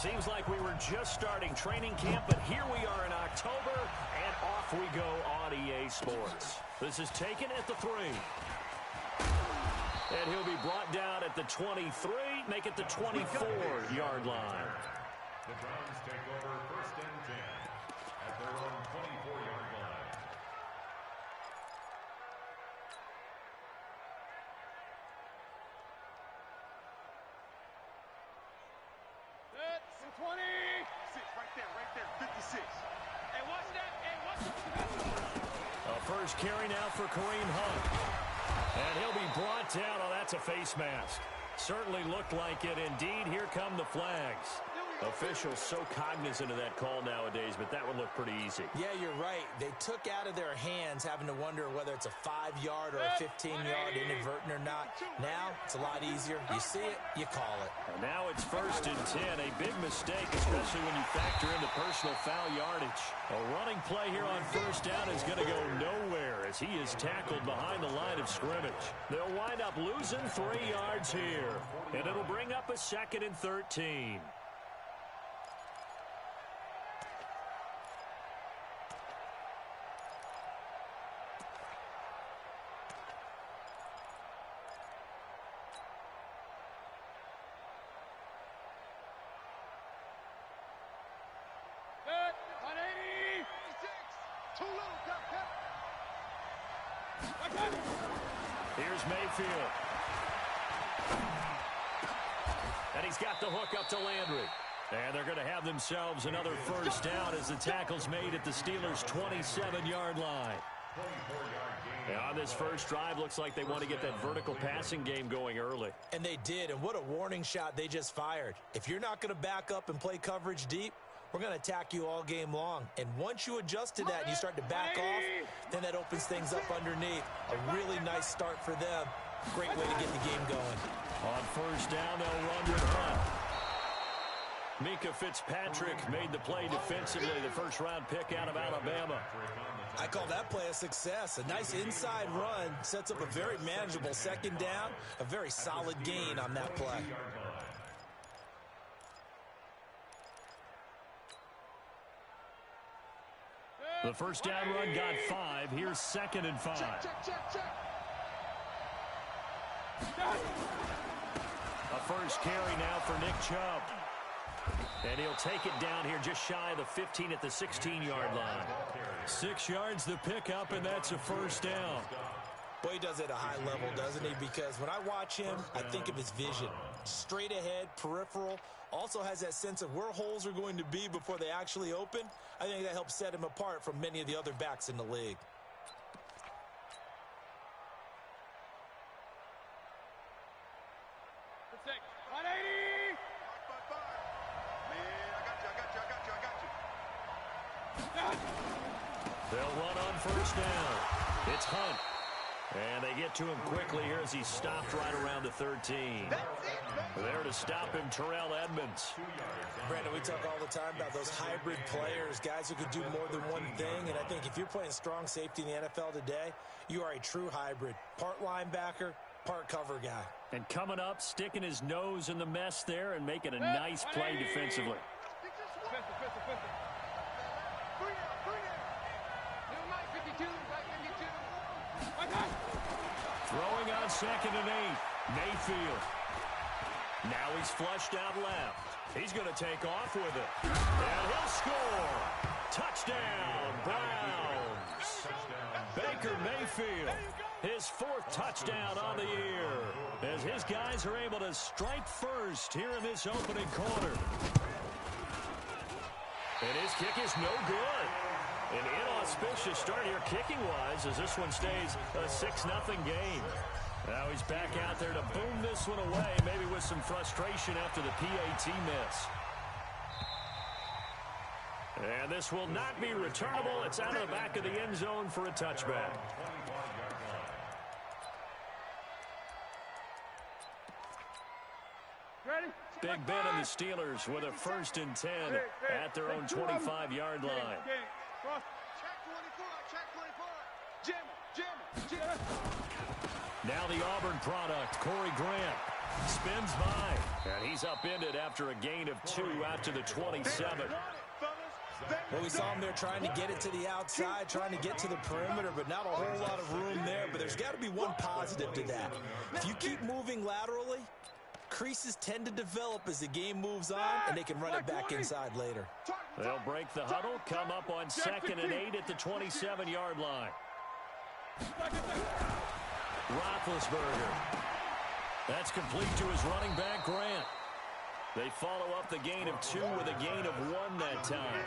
seems like we were just starting training camp, but here we are in October, and off we go on EA Sports. This is taken at the 3. And he'll be brought down at the 23, make it the 24-yard line. The Browns take over 1st and 10 at their own 24-yard line. That's 20. 6 right there, 56. Hey, what's that? Hey, what's that? A first carry now for Kareem Hunt. And he'll be brought down. Oh, that's a face mask. Certainly looked like it. Indeed, here come the flags. Officials so cognizant of that call nowadays, but that would look pretty easy. Yeah, you're right. They took out of their hands having to wonder whether it's a 5-yard or a 15-yard inadvertent or not. Now, it's a lot easier. You see it, you call it. And now it's 1st and 10. A big mistake, especially when you factor in the personal foul yardage. A running play here on 1st down is going to go nowhere as he is tackled behind the line of scrimmage. They'll wind up losing 3 yards here, and it'll bring up a 2nd and 13. Here's Mayfield. And he's got the hook up to Landry. And they're going to have themselves another 1st down as the tackle's made at the Steelers' 27-yard line. And on this first drive, looks like they want to get that vertical passing game going early. And they did, and what a warning shot they just fired. If you're not going to back up and play coverage deep, we're going to attack you all game long. And once you adjust to that and you start to back off, then that opens things up underneath. A really nice start for them. Great way to get the game going. On 1st down, they'll run with Hunt. Mika Fitzpatrick made the play defensively, the first-round pick out of Alabama. I call that play a success. A nice inside run sets up a very manageable 2nd down, a very solid gain on that play. The 1st down run got 5. Here's 2nd and 5. Check. A first carry now for Nick Chubb. And he'll take it down here just shy of the 15 at the 16-yard line. 6 yards the pickup, and that's a 1st down. Boy, he does it at a high level, doesn't he? Because when I watch him, I think of his vision. Straight ahead, peripheral. Also has that sense of where holes are going to be before they actually open. I think that helps set him apart from many of the other backs in the league. They'll run on 1st down. It's Hunt. And they get to him quickly here as he's stopped right around the 13. There to stop him, Terrell Edmonds. Brandon, we talk all the time about those hybrid players, guys who can do more than one thing. And I think if you're playing strong safety in the NFL today, you are a true hybrid. Part linebacker, part cover guy. And coming up, sticking his nose in the mess there and making a nice play defensively. Throwing on 2nd and 8. Mayfield. Now he's flushed out left. He's going to take off with it. And he'll score. Touchdown, Browns. Baker Mayfield. His 4th touchdown on the year. As his guys are able to strike first here in this opening quarter. And his kick is no good. An inauspicious start here kicking-wise as this one stays a 6-0 game. Now he's back out there to boom this one away, maybe with some frustration after the PAT miss. And this will not be returnable. It's out of the back of the end zone for a touchback. Big Ben and the Steelers with a 1st and 10 at their own 25-yard line. Now the Auburn product, Corey Grant. Spins by, and he's upended after a gain of 2 after the 27. Well, we saw him there trying to get it to the outside, trying to get to the perimeter, but not a whole lot of room there. But there's got to be one positive to that. If you keep moving laterally, creases tend to develop as the game moves on, and they can run it back inside later. They'll break the huddle, come up on 2nd and 8 at the 27-yard line. Roethlisberger. That's complete to his running back, Grant. They follow up the gain of 2 with a gain of 1 that time.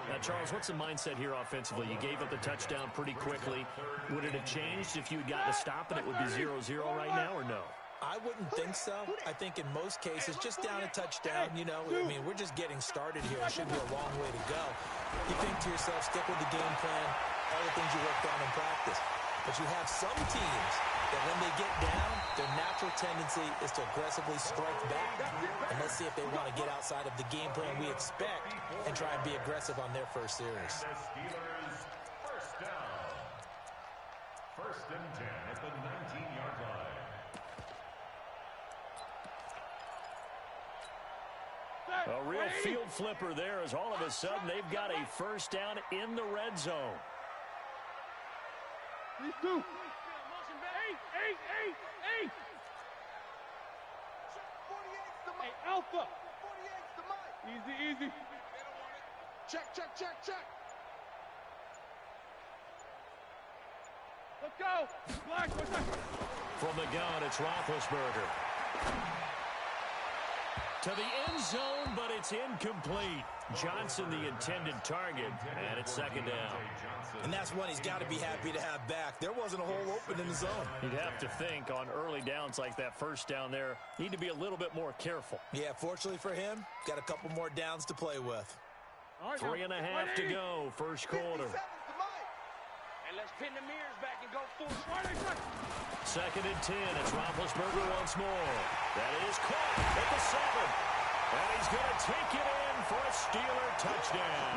Now, Charles, what's the mindset here offensively? You gave up the touchdown pretty quickly. Would it have changed if you had gotten a stop and it would be 0-0 right now, or no? I wouldn't think so. I think in most cases, just down a touchdown, you know, I mean, we're just getting started here. It should be a long way to go. You think to yourself, stick with the game plan, all the things you worked on in practice. But you have some teams that when they get down, their natural tendency is to aggressively strike back. And let's see if they want to get outside of the game plan we expect and try and be aggressive on their first series. The Steelers, first down. 1st and 10 at the 19-yard line. A real field flipper there as all of a sudden they've got a first down in the red zone. These two. Eight. Hey, Alpha. Easy. Check. Let's go. Black. From the gun, it's Roethlisberger. To the end zone, but it's incomplete. Johnson, the intended target, and it's 2nd down. And that's one he's got to be happy to have back. There wasn't a hole open in the zone. You'd have to think on early downs like that first down there, need to be a little bit more careful. Yeah, fortunately for him, got a couple more downs to play with. 3.5 to go, first quarter. And let's pin the mirrors back and go full. 2nd and 10. It's Roethlisberger once more. That is caught at the 7. And he's going to take it in for a Steeler touchdown.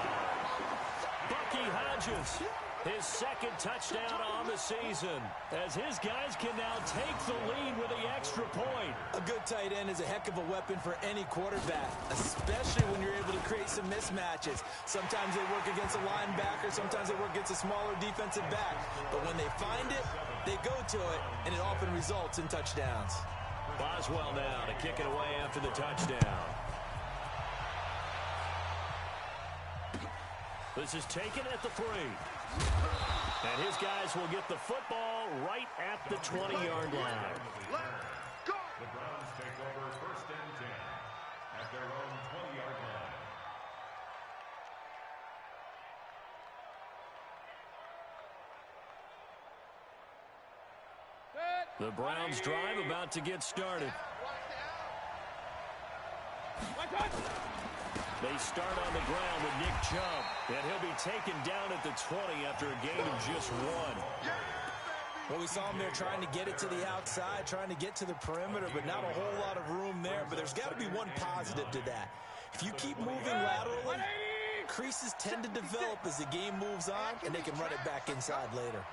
Bucky Hodges, his 2nd touchdown on the season, as his guys can now take the lead with the extra point. A good tight end is a heck of a weapon for any quarterback, especially when you're able to create some mismatches. Sometimes they work against a linebacker, sometimes they work against a smaller defensive back. But when they find it, they go to it, and it often results in touchdowns. Boswell now to kick it away after the touchdown. This is taken at the 3. And his guys will get the football right at the 20-yard line. The Browns take over 1st and 10 at their own 20-yard line. The Browns drive about to get started. They start on the ground with Nick Chubb, and he'll be taken down at the 20 after a gain of just 1. Well, we saw him there trying to get it to the outside, trying to get to the perimeter, but not a whole lot of room there. But there's got to be one positive to that. If you keep moving laterally, creases tend to develop as the game moves on, and they can run it back inside later.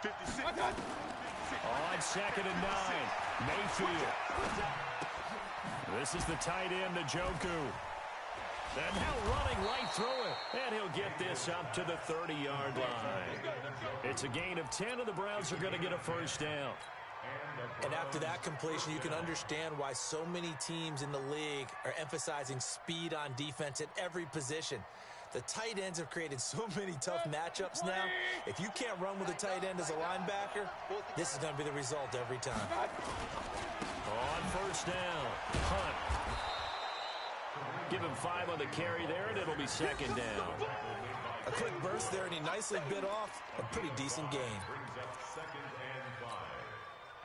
56. On 2nd and 9, Mayfield. This is the tight end, Njoku. And now running right through it. And he'll get this up to the 30-yard line. It's a gain of 10, and the Browns are going to get a first down. And after that completion, you can understand why so many teams in the league are emphasizing speed on defense at every position. The tight ends have created so many tough matchups now. If you can't run with a tight end as a linebacker, this is going to be the result every time. On first down, Hunt. Give him 5 on the carry there, and it'll be 2nd down. A quick burst there, and he nicely bit off a pretty decent gain. Brings up 2nd and 5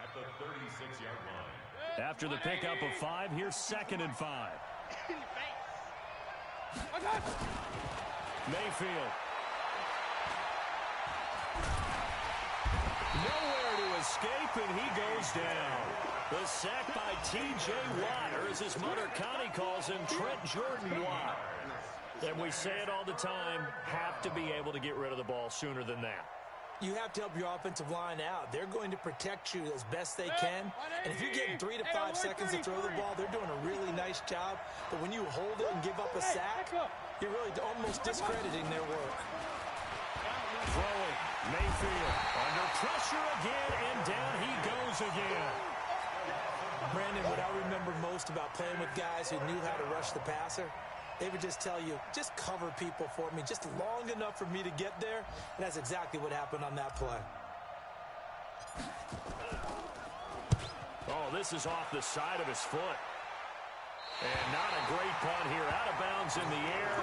at the 36-yard line. After the pickup of 5, here's 2nd and 5. Mayfield. Nowhere to escape, and he goes down. The sack by T.J. Watt, or as his mother Connie calls him, Trent Jordan Watt. And we say it all the time, have to be able to get rid of the ball sooner than that. You have to help your offensive line out. They're going to protect you as best they can. And if you're getting 3 to 5 seconds to throw the ball, they're doing a really nice job. But when you hold it and give up a sack, you're really almost discrediting their work. Throwing. Mayfield under pressure again, and down he goes again. Brandon, what I remember most about playing with guys who knew how to rush the passer, they would just tell you, just cover people for me, just long enough for me to get there. And that's exactly what happened on that play. Oh, this is off the side of his foot. And not a great punt here. Out of bounds in the air.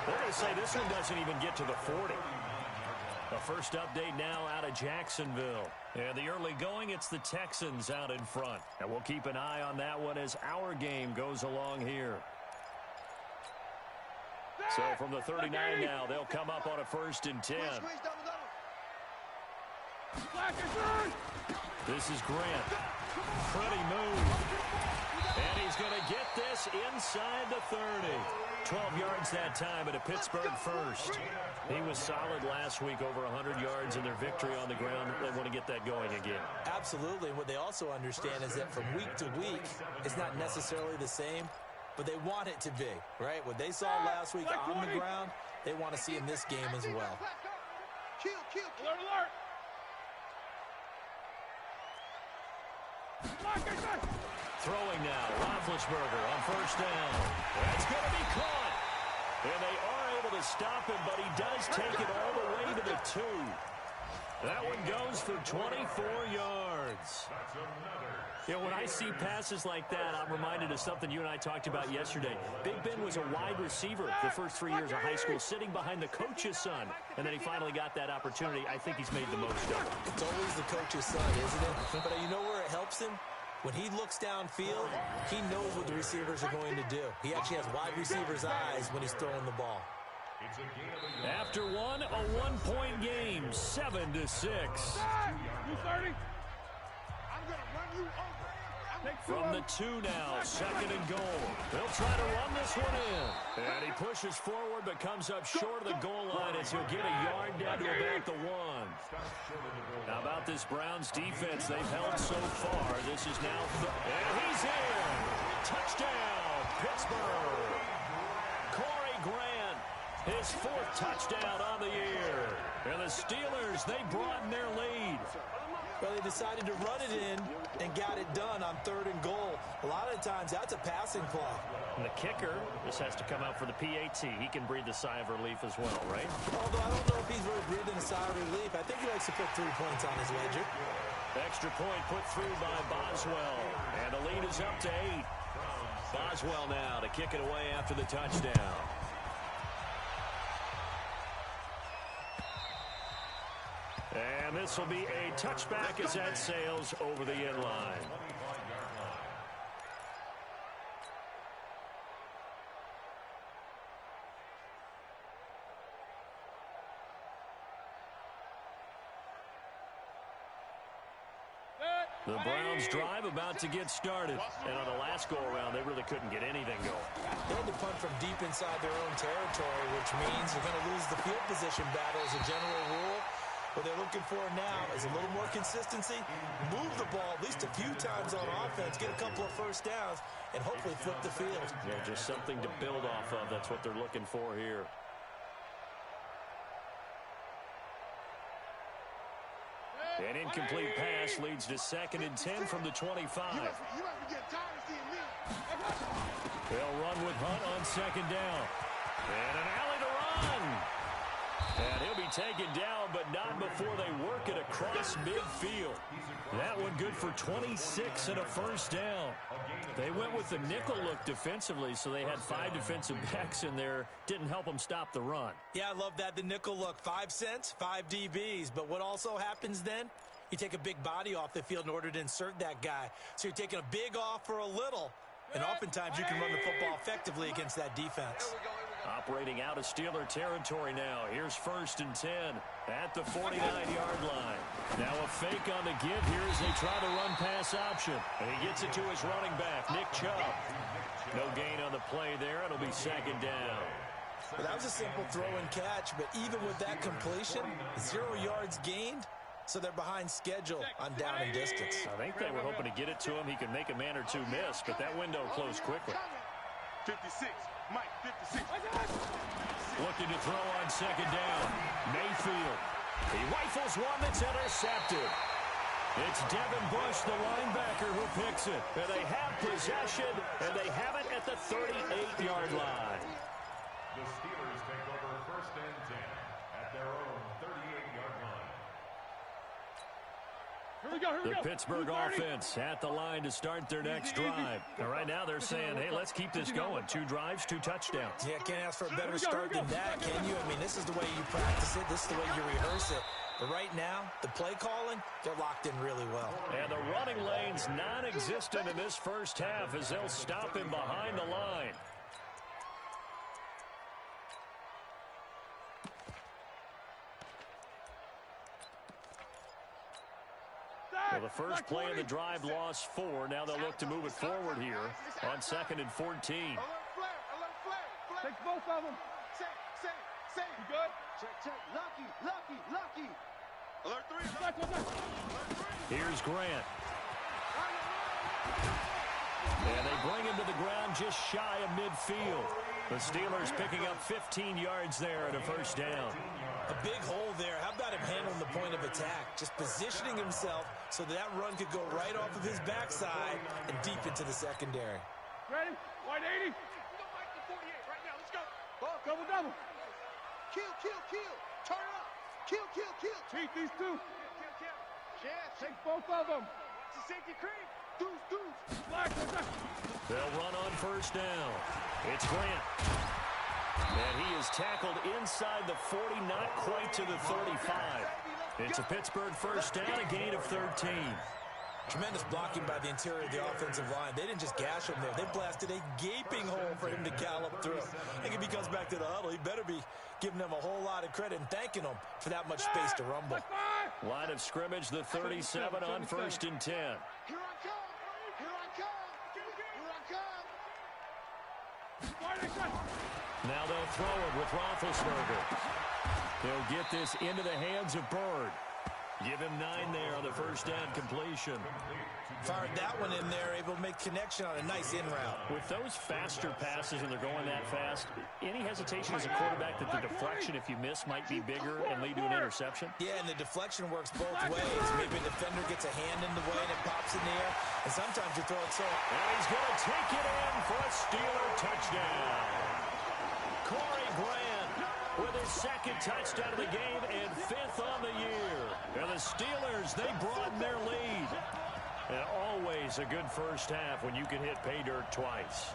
They're going to say this one doesn't even get to the 40. The first update now out of Jacksonville. And the early going, it's the Texans out in front. And we'll keep an eye on that one as our game goes along here. So from the 39 now, they'll come up on a 1st and 10. This is Grant. Pretty move. And he's going to get this inside the 30. 12 yards that time at a Pittsburgh first. He was solid last week, over 100 yards in their victory on the ground. They want to get that going again. Absolutely. What they also understand is that from week to week, it's not necessarily the same, but they want it to be, right? What they saw last week on the ground, they want to see in this game as well. Alert, alert. Throwing now, Roethlisberger on 1st down. That's going to be caught. And they are able to stop him, but he does take it all the way to the 2. That one goes for 24 yards. You know, when I see passes like that, I'm reminded of something you and I talked about yesterday. Big Ben was a wide receiver the first 3 years of high school, sitting behind the coach's son. And then he finally got that opportunity. I think he's made the most of it. It's always the coach's son, isn't it? But you know where it helps him? When he looks downfield, he knows what the receivers are going to do. He actually has wide receivers' eyes when he's throwing the ball. After one, a one-point game, 7-6. You 30. I'm going to run you over. From the 2 now, 2nd and goal. They'll try to run this one in. And he pushes forward, but comes up short of the goal line as he'll get a yard down to about the 1. How about this Browns defense they've held so far? This is now, and he's in. Touchdown, Pittsburgh. Corey Grant, his 4th touchdown on the year. And the Steelers, they broaden their lead. Well, they decided to run it in and got it done on 3rd and goal. A lot of times, that's a passing play. And the kicker, this has to come out for the PAT. He can breathe a sigh of relief as well, right? Although I don't know if he's really breathing a sigh of relief. I think he likes to put 3 points on his ledger. Extra point put through by Boswell. And the lead is up to 8. Boswell now to kick it away after the touchdown. And this will be a touchback as that sails over the end line. The Browns drive about to get started. And on the last go-around, they really couldn't get anything going. They had to punt from deep inside their own territory, which means you're going to lose the field position battle as a general rule. What they're looking for now is a little more consistency, move the ball at least a few times on offense, get a couple of first downs, and hopefully flip the field. Yeah, just something to build off of. That's what they're looking for here. An incomplete pass leads to 2nd and 10 from the 25. They'll run with Hunt on 2nd down. And an alley to run. And he'll be taken down, but not before they work it across midfield. That one good for 26 and a first down. They went with the nickel look defensively, so they had 5 defensive backs in there. Didn't help them stop the run. Yeah, I love that, the nickel look. 5 cents, 5 DBs. But what also happens then? You take a big body off the field in order to insert that guy. So you're taking a big off for a little. And oftentimes you can run the football effectively against that defense. Operating out of Steeler territory now. Here's 1st and 10 at the 49-yard line. Now a fake on the give here as they try the run-pass option. And he gets it to his running back, Nick Chubb. No gain on the play there. It'll be 2nd down. Well, that was a simple throw and catch, but even with that completion, 0 yards gained, so they're behind schedule on down and distance. I think they were hoping to get it to him. He could make a man or two miss, but that window closed quickly. 56, Mike, 56. Looking to throw on second down. Mayfield. He rifles one that's intercepted. It's Devin Bush, the linebacker, who picks it. And they have possession, and they have it at the 38-yard line. The Steelers take over first and 10 at their own 38-yard line. Here we go. The Pittsburgh offense at the line to start their next drive. And right now they're saying, hey, let's keep this going. 2 drives, 2 touchdowns. Yeah, can't ask for a better start than that, can you? I mean, this is the way you practice it. This is the way you rehearse it. But right now, the play calling, they're locked in really well. And the running lane's non-existent in this first half as they'll stop him behind the line. Well, the first play of the drive lost 4. Now they'll look to move it forward here on 2nd and 14. Alert flare. Take both of them. Say. You good? Check. Lucky. Alert 3. Here's Grant. And they bring him to the ground just shy of midfield. The Steelers picking up 15 yards there and a first down. A big hole there. How about him handling the point of attack? Just positioning himself so that run could go right off of his backside and deep into the secondary. Ready? Wide 80. Go back to 48 right now. Let's go. Double. Kill. Turn up. Kill. Cheat these two. Kill. Take both of them. It's a safety creep. Deuce. Black. They'll run on first down. It's Grant. And he is tackled inside the 40, not quite to the 35. It's a Pittsburgh first down, a gain of 13. Tremendous blocking by the interior of the offensive line. They didn't just gash him there. They blasted a gaping hole for him to gallop through. I think if he comes back to the huddle, he better be giving them a whole lot of credit and thanking them for that much space to rumble. Line of scrimmage, the 37 on first and 10. Here I come. Now they'll throw it with Roethlisberger. They'll get this into the hands of Bird. Give him 9 there on the first down completion. Fired that one in there, able to make connection on a nice in route. With those faster passes and they're going that fast, any hesitation as a quarterback that the deflection, if you miss, might be bigger and lead to an interception? Yeah, and the deflection works both ways. Maybe a defender gets a hand in the way and it pops in the air, and sometimes you throw it so. And he's going to take it in for a Steeler touchdown. Corey Grant with his 2nd touchdown of the game and 5th on the year. And the Steelers, they broaden their lead. And always a good first half when you can hit pay dirt twice.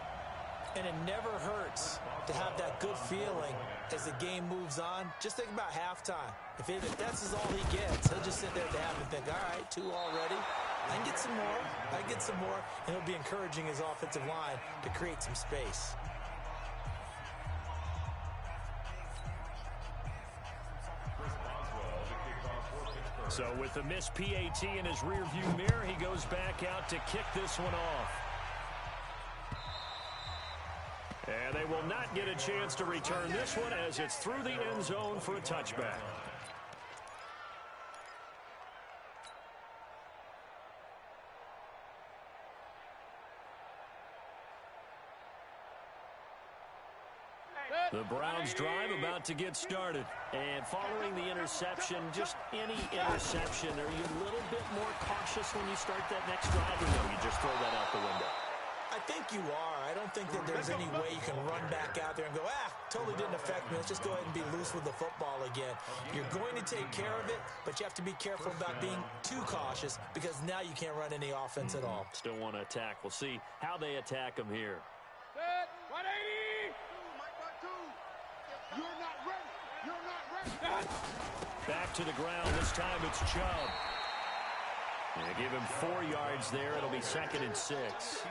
And it never hurts to have that good feeling as the game moves on. Just think about halftime. If that's all he gets, he'll just sit there at the half and think, all right, 2 already. I can get some more. And he'll be encouraging his offensive line to create some space. So with the missed PAT in his rearview mirror, he goes back out to kick this one off. And they will not get a chance to return this one as it's through the end zone for a touchback. The Browns drive about to get started. And following the interception, just any interception, are you a little bit more cautious when you start that next drive, or no, you just throw that out the window? I think you are. I don't think that there's any way you can run back out there and go, totally didn't affect me. Let's just go ahead and be loose with the football again. You're going to take care of it, but you have to be careful about being too cautious because now you can't run any offense at all. Still want to attack. We'll see how they attack him here. Set, 180. You're not ready. Back to the ground. This time it's Chubb. They give him 4 yards there. It'll be 2nd and 6.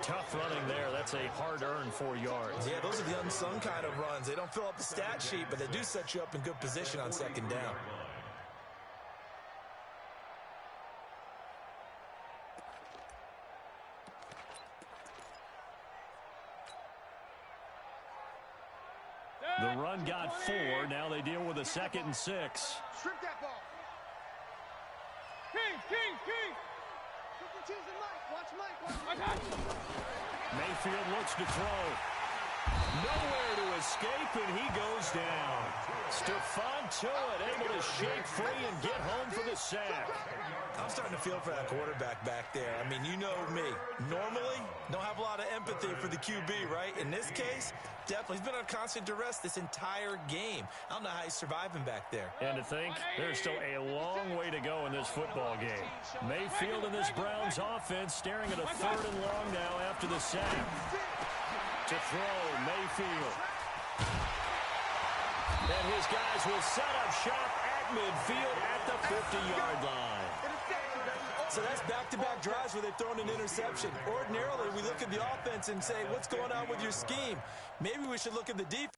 Tough running there. That's a hard-earned 4 yards. Yeah, those are the unsung kind of runs. They don't fill up the stat sheet, but they do set you up in good position on 2nd down. The run got 4. Now they deal with a 2nd and 6. Strip that ball. King. Watch Mike. Mayfield looks to throw. Nowhere to escape, and he goes down. Stephon Tuitt able to shake free and get home for the sack. I'm starting to feel for that quarterback back there. I mean, you know me. Normally, don't have a lot of empathy for the QB, right? In this case, definitely. He's been on constant duress this entire game. I don't know how he's surviving back there. And to think, there's still a long way to go in this football game. Mayfield and this Browns offense staring at a 3rd and long now after the sack. To throw, Mayfield. And his guys will set up shop at midfield at the 50-yard line. So that's back-to-back drives where they've thrown an interception. Ordinarily, we look at the offense and say, what's going on with your scheme? Maybe we should look at the defense.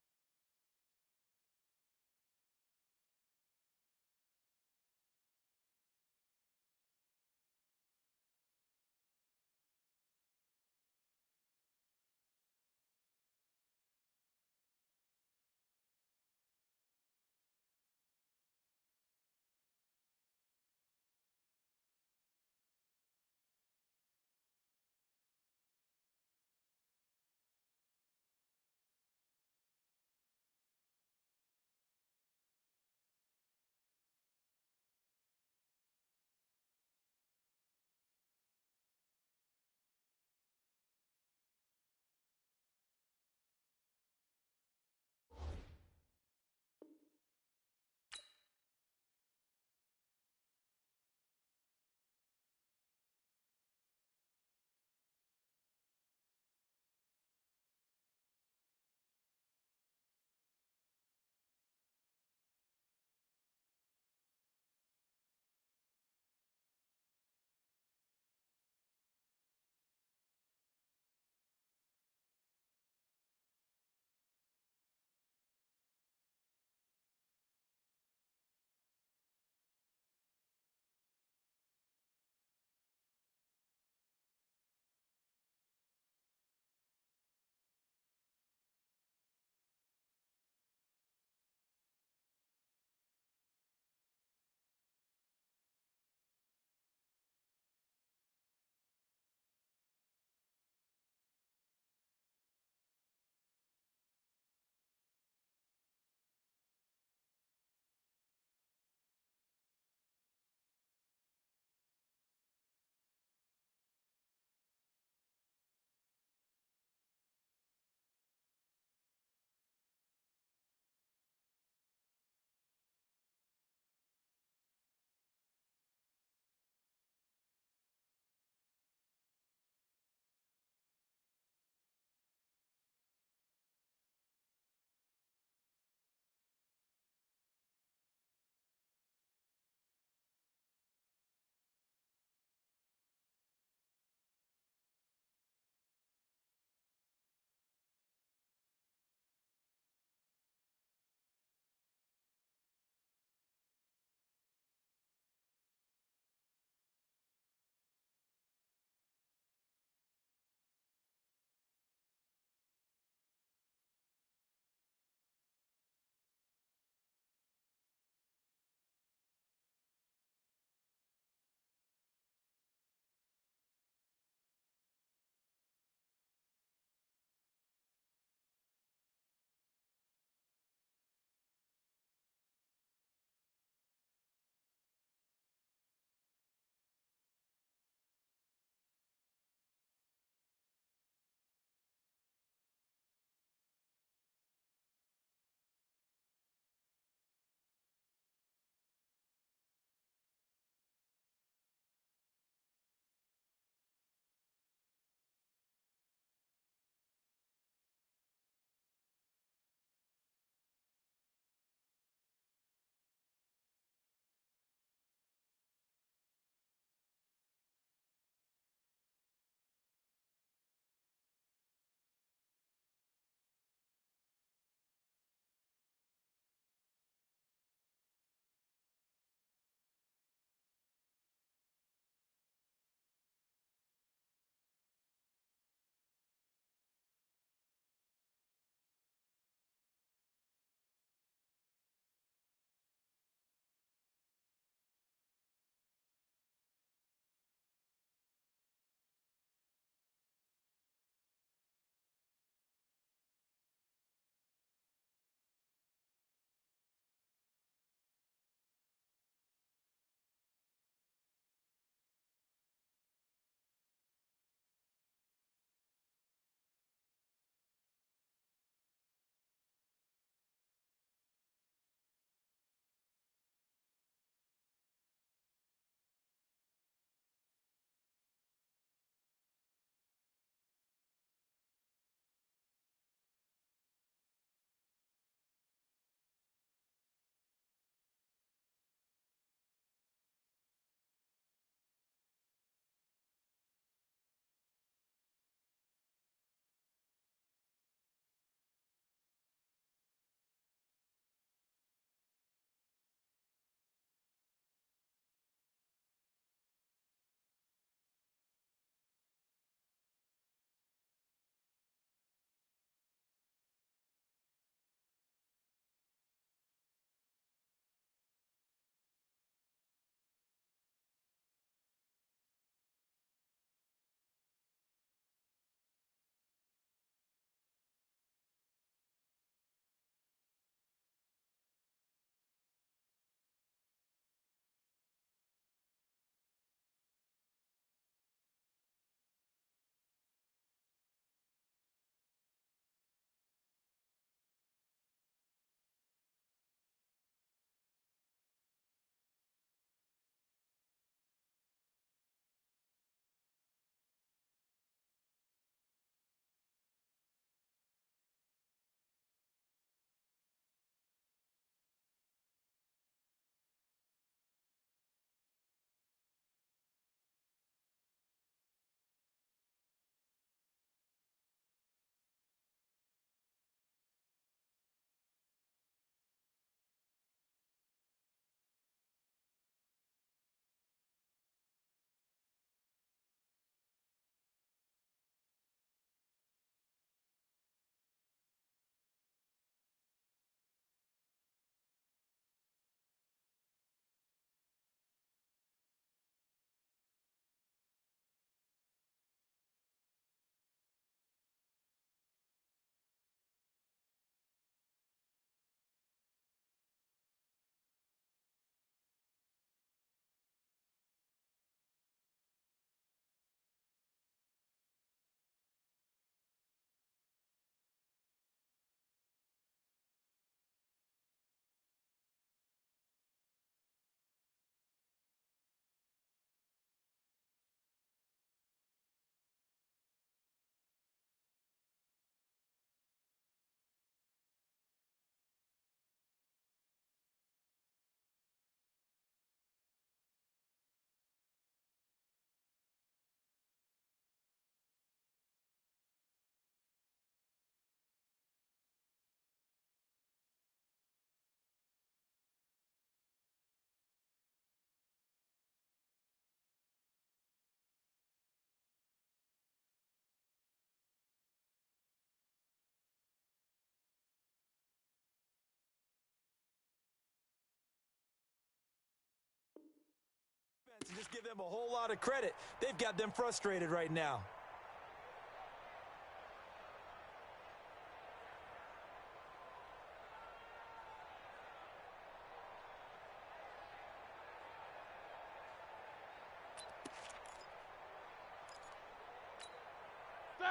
defense and just give them a whole lot of credit. They've got them frustrated right now.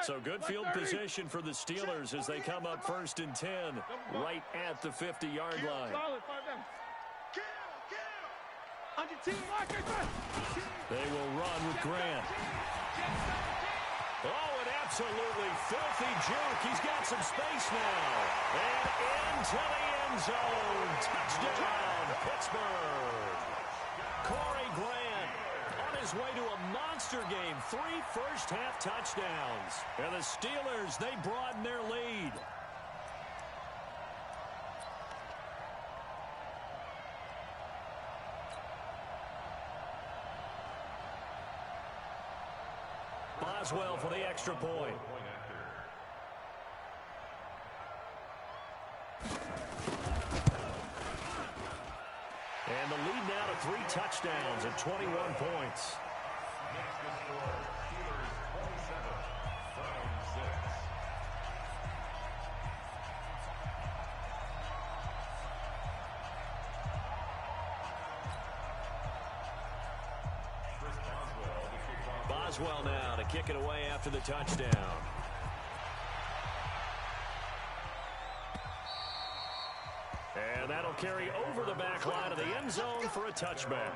So good field position for the Steelers as they come up 1st and 10 right at the 50-yard line. They will run with Grant. Oh, an absolutely filthy juke. He's got some space now. And into the end zone. Touchdown, Pittsburgh. Corey Grant on his way to a monster game. 3 first-half touchdowns. And the Steelers, they broaden their lead. Boswell for the extra point. And the lead now to 3 touchdowns and 21 points. Next to score, Steelers 27, Browns 6. Boswell now to kick it away after the touchdown. And that'll carry over the back line of the end zone for a touchback.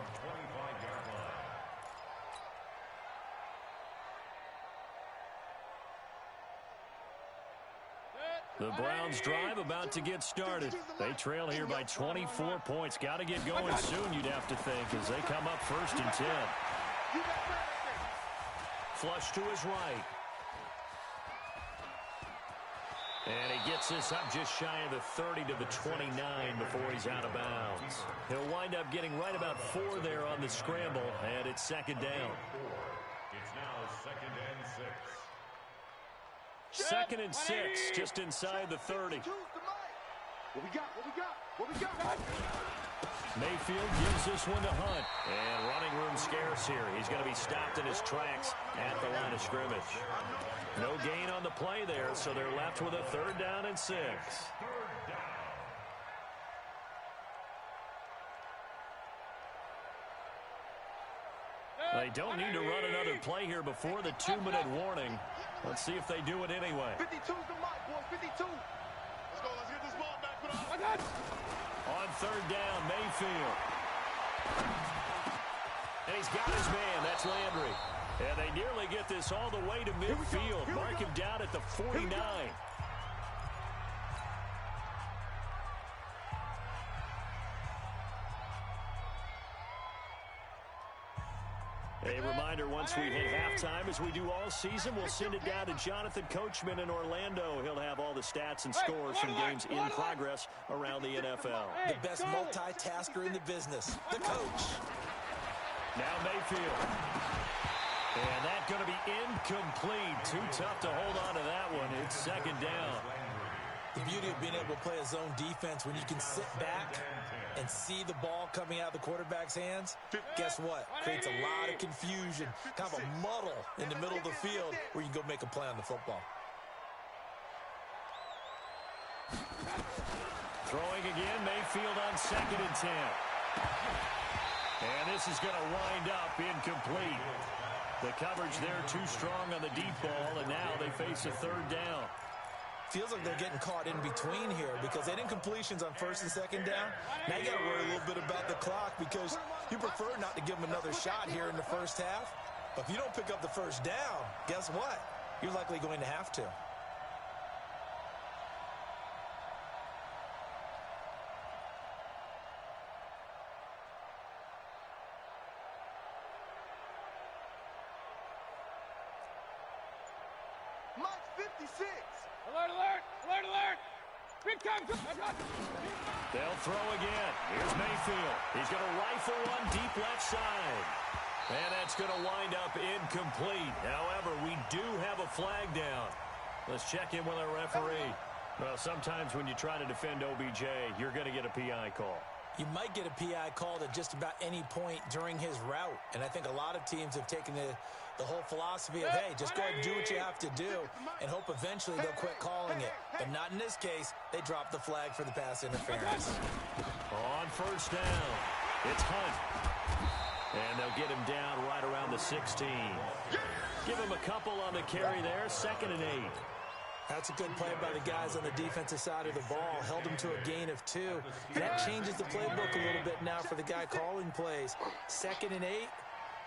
The Browns drive about to get started. They trail here by 24 points. Got to get going soon, you'd have to think, as they come up 1st and 10. Flush to his right. And he gets this up just shy of the 30 to the 29 before he's out of bounds. He'll wind up getting right about 4 there on the scramble, and it's 2nd down. It's now 2nd and 6. 2nd and 6, just inside the 30. What we got? Mayfield gives this one to Hunt. And running room scarce here. He's going to be stopped in his tracks at the line of scrimmage. No gain on the play there, so they're left with a 3rd down and 6. They don't need to run another play here before the 2-minute warning. Let's see if they do it anyway. 52's the mic, boys. 52. Let's go. Let's get this ball back. On 3rd down, Mayfield. And he's got his man. That's Landry. And they nearly get this all the way to midfield. Mark him down at the 49. A reminder, once we hit halftime, as we do all season, we'll send it down to Jonathan Coachman in Orlando. He'll have all the stats and scores from games in progress around the NFL. The best multitasker in the business, the coach. Now Mayfield. And that's going to be incomplete. Too tough to hold on to that one. It's 2nd down. The beauty of being able to play a zone defense when you can sit back and see the ball coming out of the quarterback's hands, guess what? Creates a lot of confusion, kind of a muddle in the middle of the field where you can go make a play on the football. Throwing again, Mayfield on 2nd and 10. And this is going to wind up incomplete. The coverage there too strong on the deep ball, and now they face a 3rd down. Feels like they're getting caught in between here because they didn't incompletions on 1st and 2nd down. Now you got to worry a little bit about the clock because you prefer not to give them another shot here in the 1st half. But if you don't pick up the 1st down, guess what? You're likely going to have to. Mike 56. Alert, alert, alert, alert. Big time. They'll throw again. Here's Mayfield. He's going to rifle one deep left side. And that's going to wind up incomplete. However, we do have a flag down. Let's check in with our referee. Well, sometimes when you try to defend OBJ, you're going to get a PI call. You might get a PI called at just about any point during his route. And I think a lot of teams have taken the whole philosophy of, hey, just go ahead and do what you have to do and hope eventually they'll quit calling it. But not in this case. They dropped the flag for the pass interference. On first down, it's Hunt. And they'll get him down right around the 16. Give him a couple on the carry there, 2nd and 8. That's a good play by the guys on the defensive side of the ball. Held him to a gain of 2. And that changes the playbook a little bit now for the guy calling plays. 2nd and 8.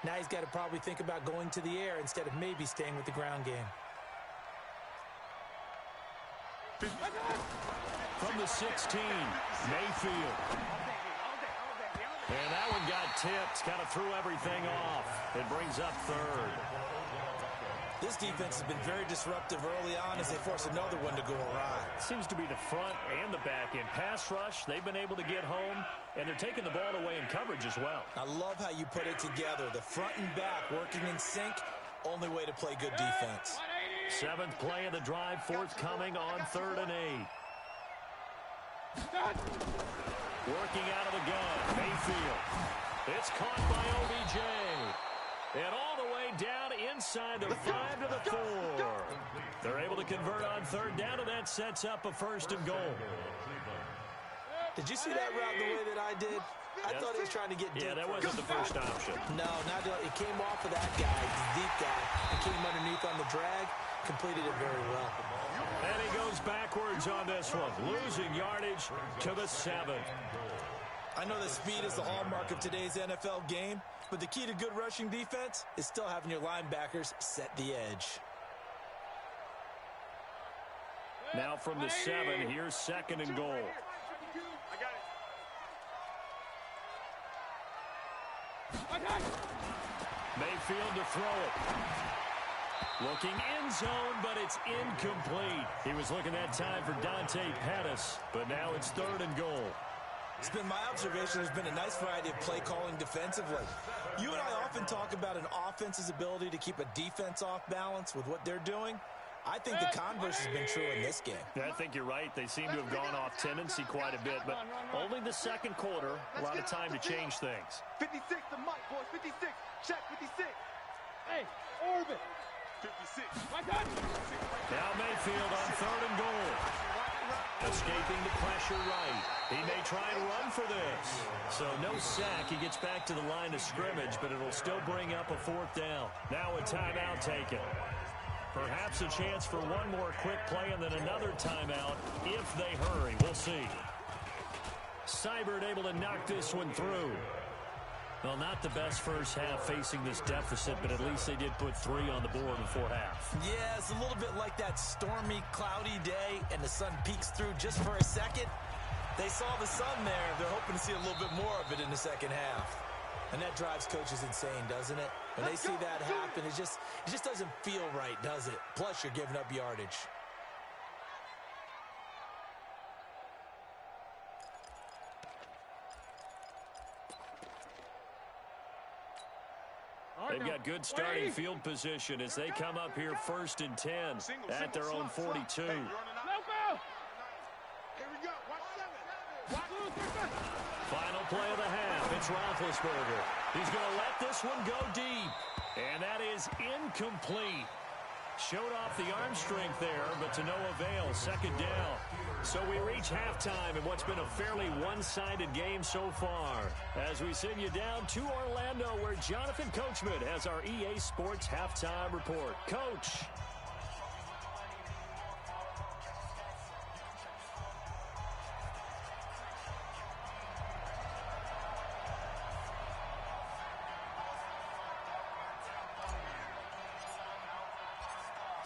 Now he's got to probably think about going to the air instead of maybe staying with the ground game. From the 16, Mayfield. And that one got tipped, kind of threw everything off. It brings up 3rd. This defense has been very disruptive early on as they force another one to go awry. Seems to be the front and the back end. Pass rush, they've been able to get home, and they're taking the ball away in coverage as well. I love how you put it together. The front and back working in sync, only way to play good defense. 7th play of the drive, forthcoming on 3rd and 8. Working out of the gun, Mayfield. It's caught by OBJ. And all the way down inside the 5 to the 4. They're able to convert on 3rd down, and that sets up a 1st and goal. Did you see that route the way that I did? I thought he was trying to get deep. Yeah, that wasn't the first option. No, not it came off of that guy, the deep guy. It came underneath on the drag, completed it very well. And he goes backwards on this one, losing yardage to the 7. I know that speed is the hallmark of today's NFL game, but the key to good rushing defense is still having your linebackers set the edge. Now from the 7, here's 2nd and goal. Mayfield to throw it. Looking end zone, but it's incomplete. He was looking that time for Dante Pettis, but now it's 3rd and goal. It's been my observation there's been a nice variety of play calling defensively. You and I often talk about an offense's ability to keep a defense off balance with what they're doing. I think the converse has been true in this game. I think you're right. They seem to have gone off tendency quite a bit, but only the 2nd quarter, a lot of time to change things. 56 to Mike, boys. 56. Check 56. Hey, orbit. 56. Now Mayfield on 3rd and goal. Escaping the pressure right. He may try and run for this. So no sack. He gets back to the line of scrimmage, but it'll still bring up a 4th down. Now a timeout taken. Perhaps a chance for one more quick play and then another timeout if they hurry. We'll see. Seibert able to knock this one through. Well, not the best first half facing this deficit, but at least they did put 3 on the board before half. Yeah, it's a little bit like that stormy, cloudy day, and the sun peeks through just for a second. They saw the sun there. They're hoping to see a little bit more of it in the second half. And that drives coaches insane, doesn't it? When they see that happen, it just doesn't feel right, does it? Plus, you're giving up yardage. They've got good starting field position as they come up here 1st and 10 at their own 42. Final play of the half. It's Roethlisberger. He's going to let this one go deep. And that is incomplete. Showed off the arm strength there, but to no avail. 2nd down. So we reach halftime in what's been a fairly one-sided game so far. As we send you down to Orlando, where Jonathan Coachman has our EA Sports Halftime Report. Coach.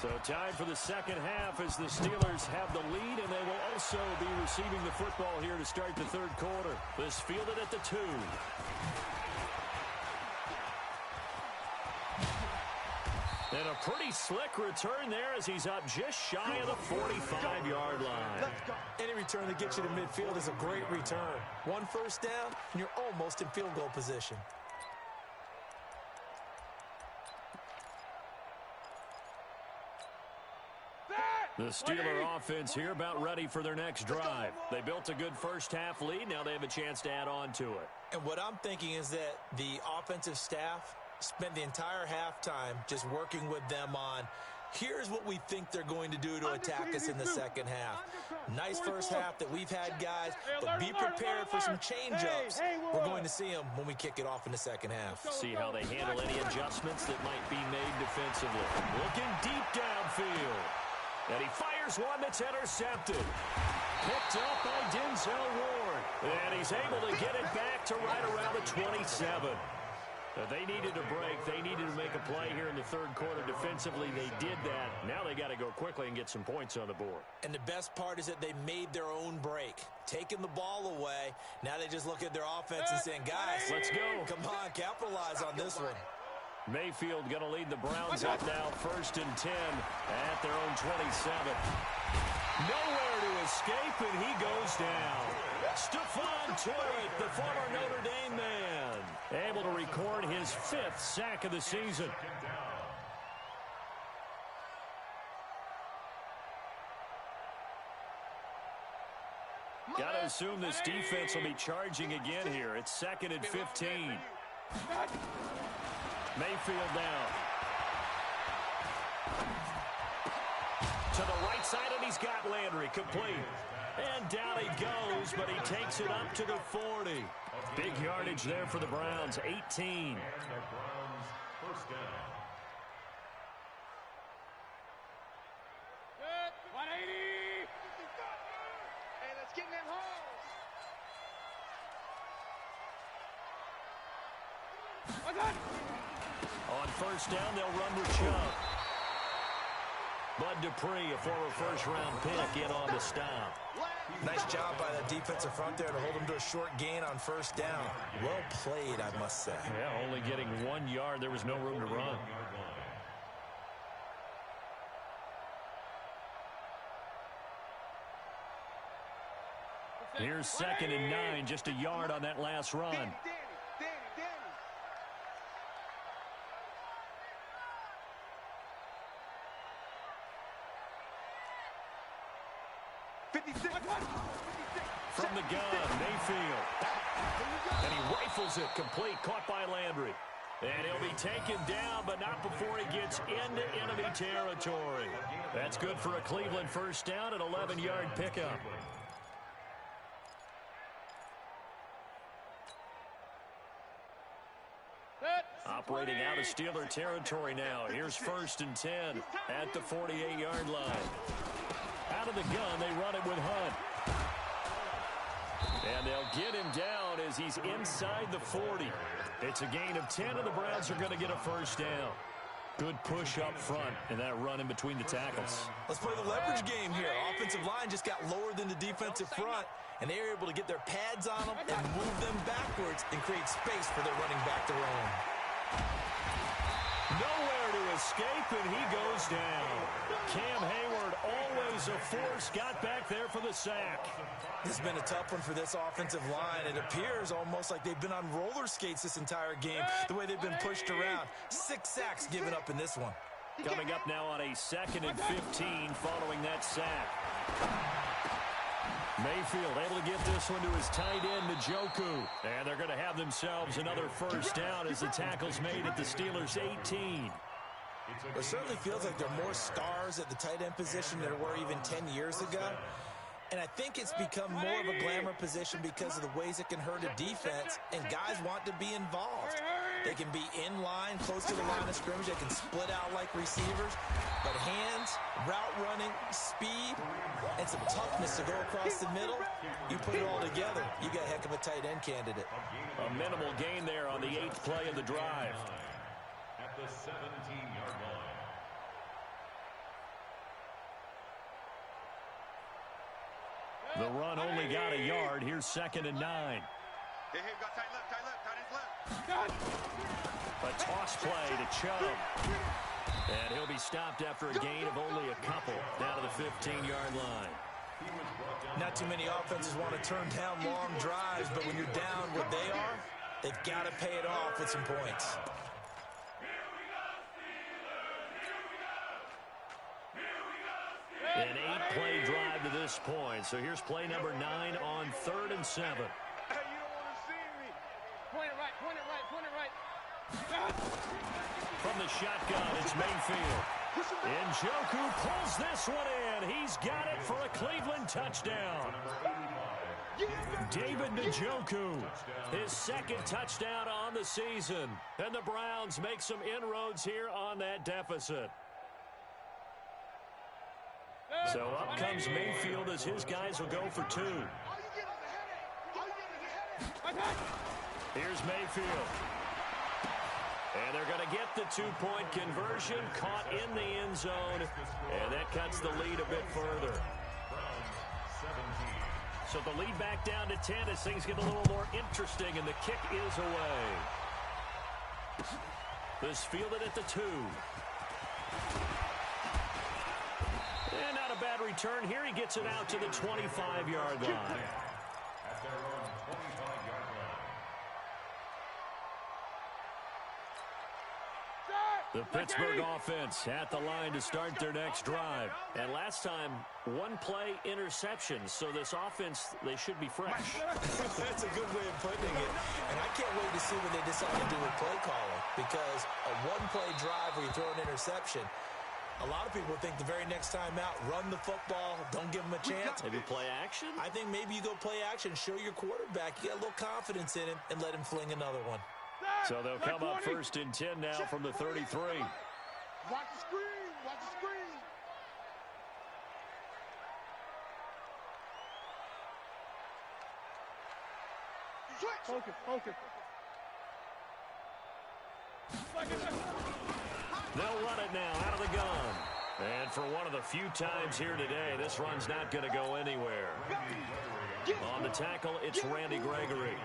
So time for the second half as the Steelers have the lead, and they will also be receiving the football here to start the third quarter. This fielded at the 2. And a pretty slick return there as he's up just shy of the 45-yard line. Any return that gets you to midfield is a great return. 1 first down, and you're almost in field goal position. The Steeler offense here about ready for their next drive. They built a good first-half lead. Now they have a chance to add on to it. And what I'm thinking is that the offensive staff spent the entire halftime just working with them on, here's what we think they're going to do to attack us in the second half. Nice first half that we've had, guys, but be prepared for some change-ups. We're going to see them when we kick it off in the second half. See how they handle any adjustments that might be made defensively. Looking deep downfield. And he fires one that's intercepted. Picked up by Denzel Ward. And he's able to get it back to right around the 27. They needed a break. They needed to make a play here in the third quarter defensively. They did that. Now they got to go quickly and get some points on the board. And the best part is that they made their own break. Taking the ball away. Now they just look at their offense and saying, guys, let's go. Come on, capitalize on this one. Mayfield going to lead the Browns up now, 1st and 10 at their own 27. Nowhere to escape, and he goes down. Stephon Tuitt, the former Notre Dame man, able to record his 5th sack of the season. Got to assume this defense will be charging again here. It's 2nd and 15. Mayfield down. To the right side, and he's got Landry complete. And down he goes, but he takes it up to the 40. Big yardage there for the Browns, 18. And the Browns first down. 180. Hey, let's get in them holes. On first down, they'll run with Chubb. Bud Dupree, a former first-round pick, in on the stop. Nice job by that defensive front there to hold him to a short gain on first down. Well played, I must say. Yeah, only getting 1 yard. There was no room to run. Here's 2nd and 9, just a yard on that last run. Danny. 56. From the gun, Mayfield. And he rifles it complete, caught by Landry. And he'll be taken down, but not before he gets into enemy territory. That's good for a Cleveland first down, an 11-yard pickup. Operating out of Steeler territory now. Here's 1st and 10 at the 48-yard line. Out of the gun, they run it with Hunt. And they'll get him down as he's inside the 40. It's a gain of 10, and the Browns are going to get a first down. Good push up front, and that run in between the tackles. Let's play the leverage game here. Offensive line just got lower than the defensive front, and they were able to get their pads on them and move them backwards and create space for their running back to roam. Nowhere to escape, and he goes down. Cam Hayward, always a force, got back there for the sack. This has been a tough one for this offensive line. It appears almost like they've been on roller skates this entire game, the way they've been pushed around. 6 sacks given up in this one. Coming up now on a 2nd and 15 following that sack. Mayfield able to get this one to his tight end, Njoku. And they're going to have themselves another first down as the tackle's made at the Steelers' 18. It certainly feels like there are more stars at the tight end position than there were even 10 years ago. And I think it's become more of a glamour position because of the ways it can hurt a defense, and guys want to be involved. They can be in line, close to the line of scrimmage. They can split out like receivers. But hands, route running, speed, and some toughness to go across the middle, you put it all together, you got a heck of a tight end candidate. A minimal gain there on the 8th play of the drive. At the 17-yard line. The run only got a yard. Here's 2nd and 9. Hey, got tight left, A toss play to Chubb. And he'll be stopped after a gain of only a couple down to the 15-yard line. Not too many offenses want to turn down long drives, but when you're down what they are, they've got to pay it off with some points. play drive to this point. So here's play number 9 on 3rd and 7. Hey, you don't want to see me. Point it right, point it right, point it right. From the shotgun, it's Mayfield. YungJB2 pulls this one in. He's got it for a Cleveland touchdown. David YungJB2, his 2nd touchdown on the season. And the Browns make some inroads here on that deficit. So up comes Mayfield as his guys will go for 2. Here's Mayfield. And they're going to get the 2-point conversion, caught in the end zone, and that cuts the lead a bit further. So the lead back down to 10 as things get a little more interesting, and the kick is away. This fielded at the 2. And not a bad return here. He gets it out to the 25-yard line. At their own 25-yard line. The Pittsburgh offense at the line to start their next drive. And last time, 1-play interception. So this offense, they should be fresh. That's a good way of putting it. And I can't wait to see what they decide to do with play calling. Because a 1-play drive where you throw an interception, a lot of people think the very next time out, run the football, don't give them a chance. Maybe play action? I think maybe you go play action, show your quarterback, you got a little confidence in him, and let him fling another one. So they'll come up 1st and 10 now from the 33. Watch the screen, watch the screen. Focus, focus. They'll run it now out of the gun. And for one of the few times here today, this run's not going to go anywhere. On the tackle, it's Randy Gregory.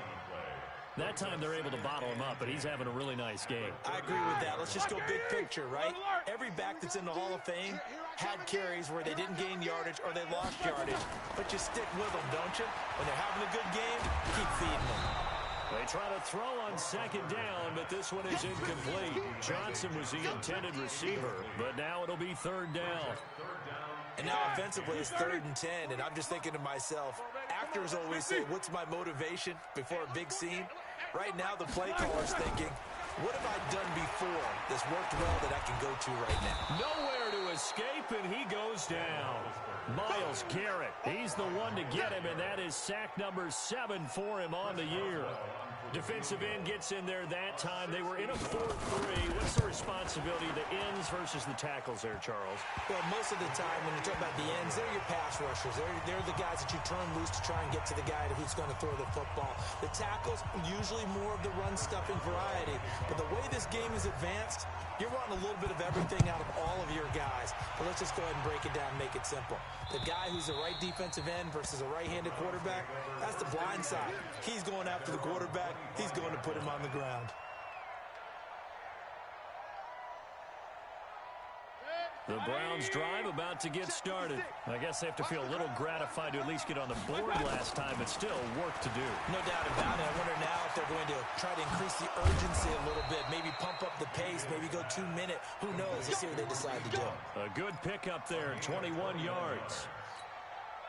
That time they're able to bottle him up, but he's having a really nice game. I agree with that. Let's just go big picture, right? Every back that's in the Hall of Fame had carries where they didn't gain yardage or they lost yardage. But you stick with them, don't you? When they're having a good game, keep feeding them. They try to throw on 2nd down, but this one is incomplete. Johnson was the intended receiver, but now it'll be 3rd down. And now offensively it's 3rd and 10, and I'm just thinking to myself, actors always say, what's my motivation before a big scene? Right now the play caller's thinking, what have I done before that's worked well that I can go to right now? Nowhere to escape, and he goes down. Myles Garrett, he's the one to get him, and that is sack number 7 for him on the year. Defensive end gets in there that time. They were in a 4-3. What's the responsibility of the ends versus the tackles there, Charles? Well, most of the time when you talk about the ends, they're your pass rushers. They're the guys that you turn loose to try and get to the guy who's going to throw the football. The tackles, usually more of the run-stuffing variety. But the way this game is advanced, you're wanting a little bit of everything out of all of your guys. But let's just go ahead and break it down and make it simple. The guy who's the right defensive end versus a right-handed quarterback, that's the blind side. He's going after the quarterback. He's going to put him on the ground. The Browns drive about to get started. I guess they have to feel a little gratified to at least get on the board last time, but still work to do. No doubt about it. I wonder now if they're going to try to increase the urgency a little bit, maybe pump up the pace, maybe go 2-minute. Who knows? Let's see what they decide to do. A good pickup there, 21 yards.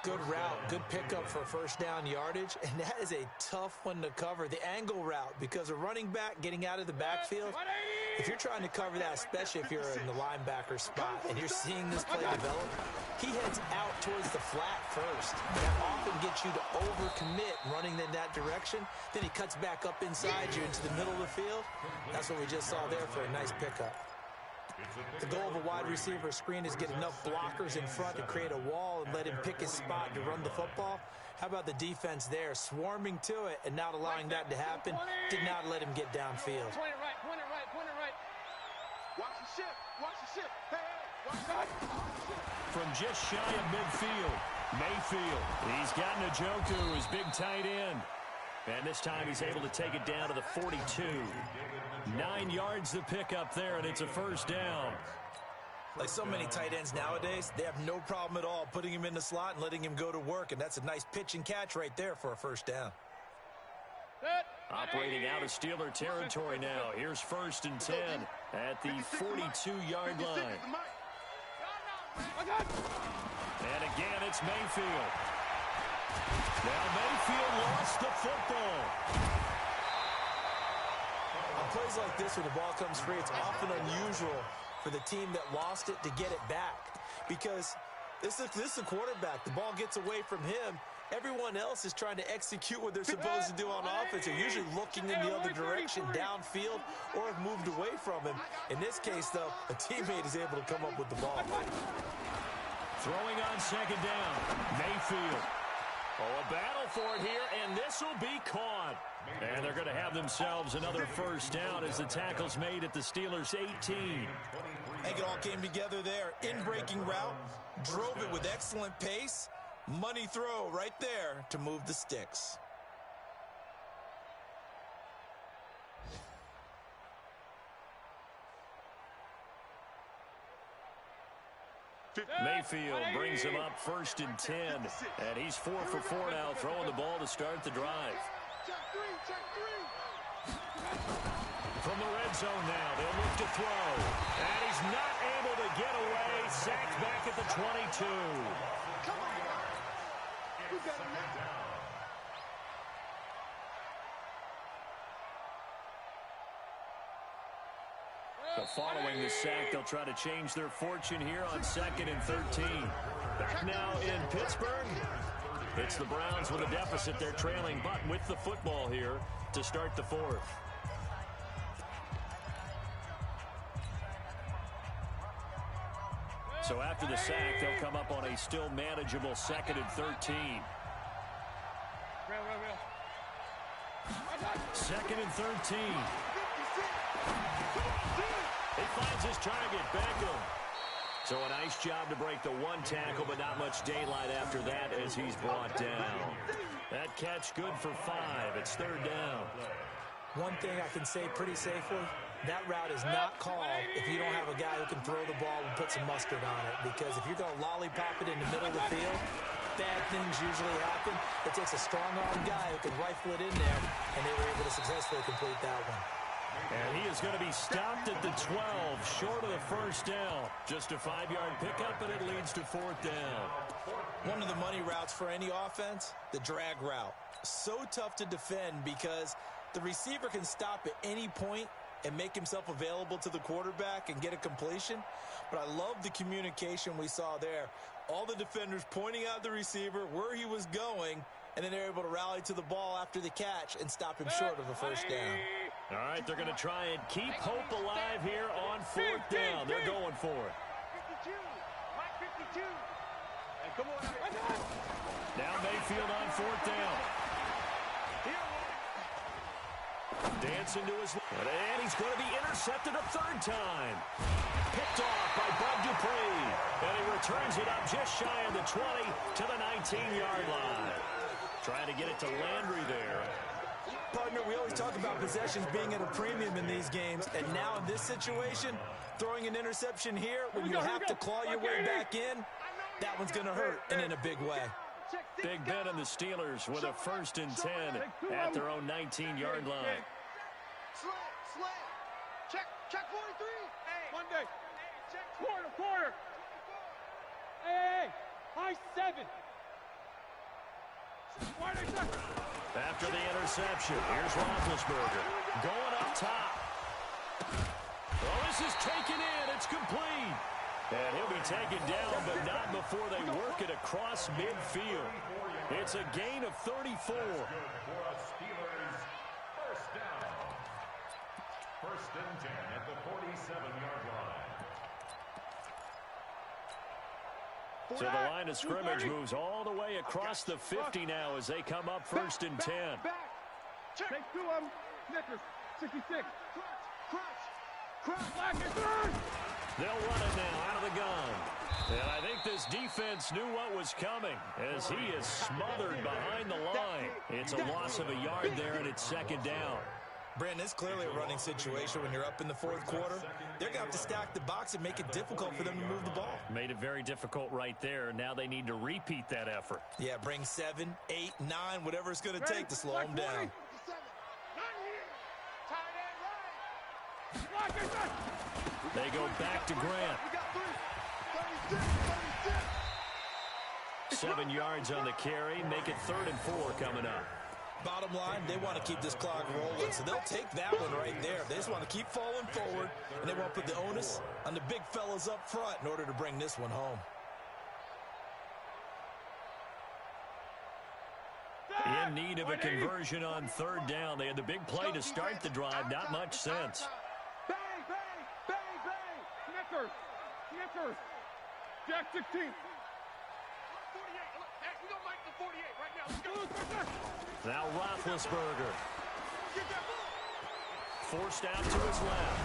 Good route, good pickup for 1st down yardage, and that is a tough one to cover, the angle route, because a running back getting out of the backfield, if you're trying to cover that, especially if you're in the linebacker spot and you're seeing this play develop, he heads out towards the flat first. That often gets you to overcommit running in that direction. Then he cuts back up inside you into the middle of the field. That's what we just saw there for a nice pickup. The goal of a wide receiver screen is get enough blockers in front to create a wall and let him pick his spot to run the football. How about the defense there, swarming to it and not allowing that to happen? Did not let him get downfield. Point it right, point it right, point it right. Watch the shift, watch the shift. Hey, watch that. From just shy of midfield, Mayfield. He's got YungJB2, his big tight end. And this time he's able to take it down to the 42. 9 yards to pick up there, and it's a 1st down. Like so many tight ends nowadays, they have no problem at all putting him in the slot and letting him go to work, and that's a nice pitch and catch right there for a 1st down. Operating out of Steeler territory now. Here's 1st and 10 at the 42-yard line. And again, it's Mayfield. Now Mayfield lost the football. On plays like this where the ball comes free, it's often unusual for the team that lost it to get it back. Because this is a quarterback. The ball gets away from him. Everyone else is trying to execute what they're supposed to do on offense. They're usually looking in the other direction, downfield, or have moved away from him. In this case, though, a teammate is able to come up with the ball. Throwing on second down, Mayfield. Oh, a battle for it here, and this will be caught. And they're going to have themselves another first down as the tackle's made at the Steelers' 18. I think it all came together there. In-breaking route, drove it with excellent pace. Money throw right there to move the sticks. Mayfield brings him up 1st and 10. And he's 4 for 4 now, throwing the ball to start the drive. From the red zone now, they'll look to throw. And he's not able to get away. Sacked back at the 22. Come on, guys. We got it now. So following the sack, they'll try to change their fortune here on 2nd and 13. Back now in Pittsburgh. It's the Browns with a deficit. They're trailing, but with the football here to start the 4th. So after the sack, they'll come up on a still manageable 2nd and 13. 2nd and 13. He finds his target, Beckham. So a nice job to break the one tackle, but not much daylight after that as he's brought down. That catch good for 5. It's 3rd down. One thing I can say pretty safely, that route is not called if you don't have a guy who can throw the ball and put some mustard on it. Because if you're going to lollipop it in the middle of the field, bad things usually happen. It takes a strong-arm guy who can rifle it in there, and they were able to successfully complete that one. And he is going to be stopped at the 12, short of the first down. Just a 5-yard pickup, and it leads to 4th down. One of the money routes for any offense, the drag route. So tough to defend because the receiver can stop at any point and make himself available to the quarterback and get a completion. But I love the communication we saw there. All the defenders pointing out the receiver, where he was going, and then they're able to rally to the ball after the catch and stop him short of a first down. All right, they're going to try and keep hope alive here on 4th down. They're going for it. 52. Hey, come on. Now Mayfield on 4th down. Dancing to his left, and he's going to be intercepted a 3rd time. Picked off by Bud Dupree, and he returns it up just shy of the 20 to the 19-yard line. Trying to get it to Landry there. Partner, we always talk about possessions being at a premium in these games, and now in this situation, throwing an interception here when you have to claw your way back in, that one's going to hurt, and in a big way. Big Ben and the Steelers with a 1st and 10 at their own 19-yard line. Slant. Check 43. Hey. Monday. Quarter. Hey. High 7. After the interception, here's Roethlisberger going up top. Well, this is taken in. It's complete. And he'll be taken down, but not before they work it across midfield. It's a gain of 34. First and 10 at the 47-yard line. So the line of scrimmage moves all the way across the 50 now as they come up 1st and 10. Take 2 of them. Snickers. 66. Crunch. They'll run it now out of the gun. And I think this defense knew what was coming as he is smothered behind the line. It's a loss of a yard there, and it's 2nd down. Brandon, it's clearly a running situation when you're up in the 4th quarter. They're going to have to stack the box and make it difficult for them to move the ball. Made it very difficult right there. Now they need to repeat that effort. Yeah, bring 7, 8, 9, whatever it's going to take to slow them down. They go back to Grant. 7 yards on the carry. Make it 3rd and 4 coming up. Bottom line, they want to keep this clock rolling, so they'll take that one right there. They just want to keep falling forward, and they want to put the onus on the big fellas up front in order to bring this one home. In need of a conversion on 3rd down. They had the big play to start the drive. Not much sense. Bang, bang, bang, bang. Snickers. Snickers. Jack 16. 48. Hey, we don't make the 48 right now. Let's go. Now Roethlisberger. Forced out to his left.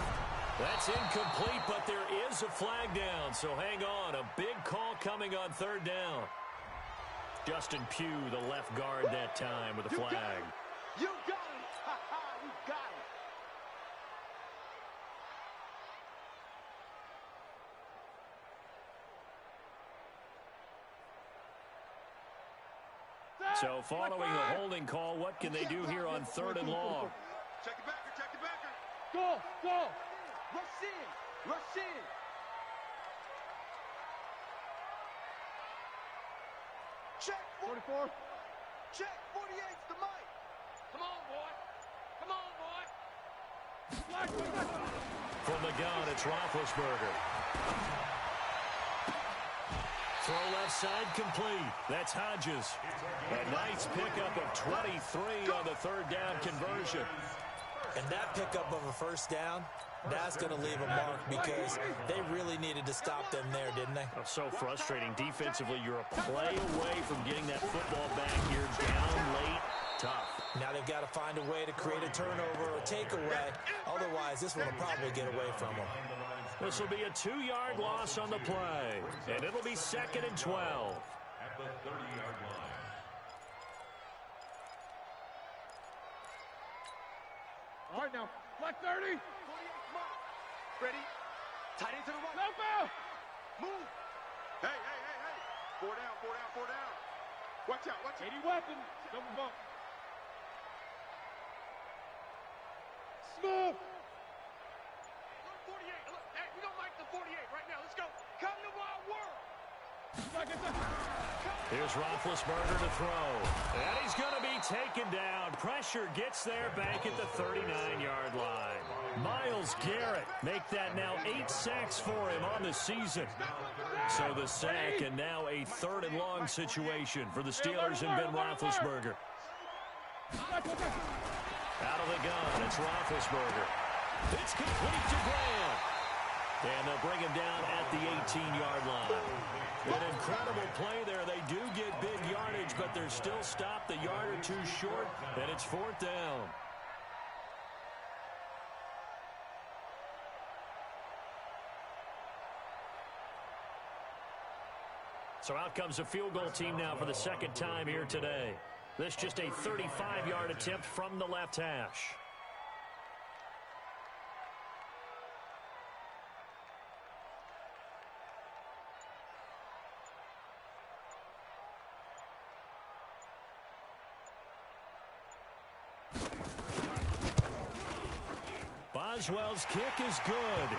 That's incomplete, but there is a flag down. So hang on. A big call coming on 3rd down. Justin Pugh, the left guard that time with a flag. You got him. Ha-ha, you got him. So following the holding call, what can they do here on 3rd and long? Check it backer, check it backer. Go, go. Rush in, rush in. Check 44. Check 48's the mic. Come on, boy. Come on, boy. From the gun, it's Roethlisberger. Throw left side complete. That's Hodges. A nice pickup of 23 on the 3rd down conversion. And that pickup of a 1st down, that's going to leave a mark because they really needed to stop them there, didn't they? Oh, so frustrating. Defensively, you're a play away from getting that football back here. Down late, tough. Now they've got to find a way to create a turnover or takeaway. Otherwise, this one will probably get away from them. This will be a 2-yard loss on the play, and it'll be 2nd and 12. At the 30-yard line. All right, now. Black 30. 48, come on. Ready? Tight into the right. No foul. Move. Hey, hey, hey, hey. 4 down, 4 down, 4 down. Watch out, watch out. 80 weapons. Double bump. Smooth. 48. Look, hey, we don't like the 48 right now. Let's go. Come to my world. Here's Roethlisberger to throw. And he's going to be taken down. Pressure gets there back at the 39-yard line. Myles Garrett make that now 8 sacks for him on the season. So the sack and now a 3rd and long situation for the Steelers and Ben Roethlisberger. Out of the gun, it's Roethlisberger. It's complete to Graham. And they'll bring him down at the 18-yard line. An incredible play there. They do get big yardage, but they're still stopped a yard or 2 short, and it's 4th down. So out comes a field goal team now for the 2nd time here today. This just a 35-yard attempt from the left hash. Boswell's kick is good.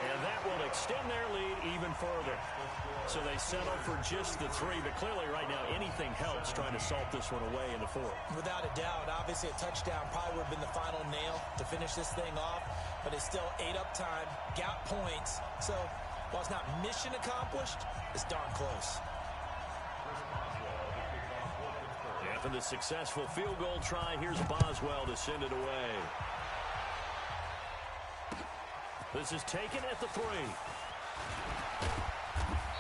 And that will extend their lead even further. So they settle for just the 3, but clearly right now anything helps trying to salt this one away in the 4th. Without a doubt, obviously a touchdown probably would have been the final nail to finish this thing off, but it's still 8 up time, got points. So while it's not mission accomplished, it's darn close. After the successful field goal try, here's Boswell to send it away. This is taken at the 3.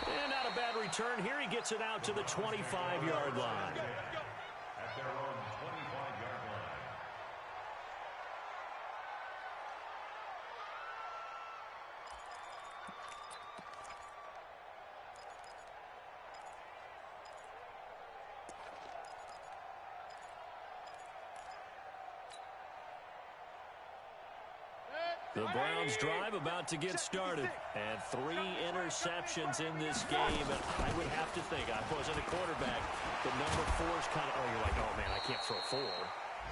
And not a bad return. Here he gets it out to the 25-yard line. At their own 25-yard line. The Browns drive about to get started. And 3 interceptions in this game. And I would have to think, I wasn't a quarterback, but number 4 is kind of, oh, you're like, oh, man, I can't throw 4.